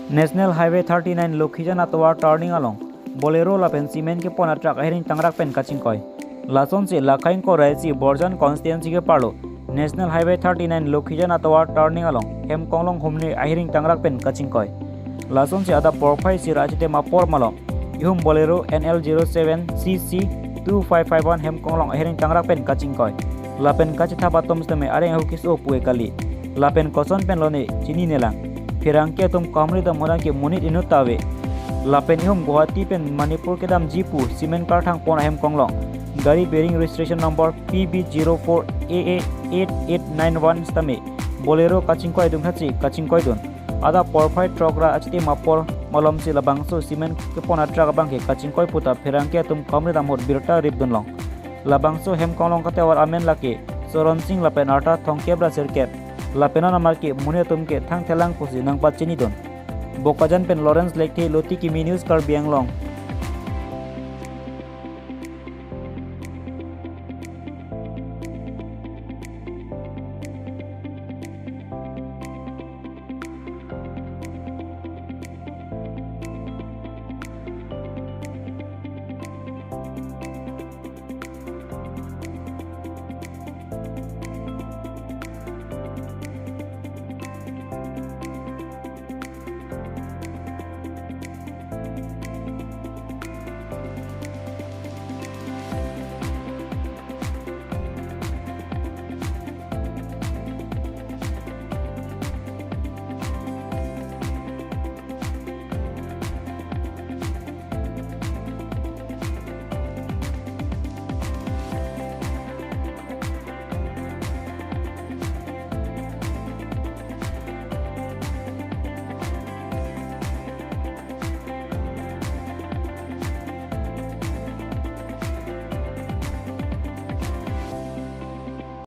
National Highway 39 Lokhijan Atovar turning along Bolero Lapen cement Kepon Atruck Ahir Ingtangrak pen Kachingkoi Lason se Kachingkoi Raisi Borjan constituency ke parlo National Highway 39 Lokhijan Atovar turning along hem konglong humni Ahir Ingtangrak pen Kachingkoi Lason se ada porfai si rajite mapor malong ihum Bolero NL07CC 2551 hem konglong Ahir Ingtangrak pen Kachingkoi Lapen kachitha batom steme areng hukis o puwe kali Lapen koson pen lone chini nelang Firangke tum kamri da modang ke munit inutawe Lapen ihum Guwahati pen Manipur ke dam jipu cement karthang pon hem konglong gari bearing registration number PB04AA8891 stame Bolero Kachingkoi dunghachi Kachingkoi dun ada porfai trogra achti mapor molom si labangso cement ke pon Atruck bangke Kachingkoi puta firangke tum kamri dam hot birta rib dunlong labangso hem konglong katewar amen lake soron sing lapen arta thongkebra serkep Lapena namar ke mune tumke thang thelang pusi nang pachini don Bokajan pen Lawrence Lake Loti ki news kar biang long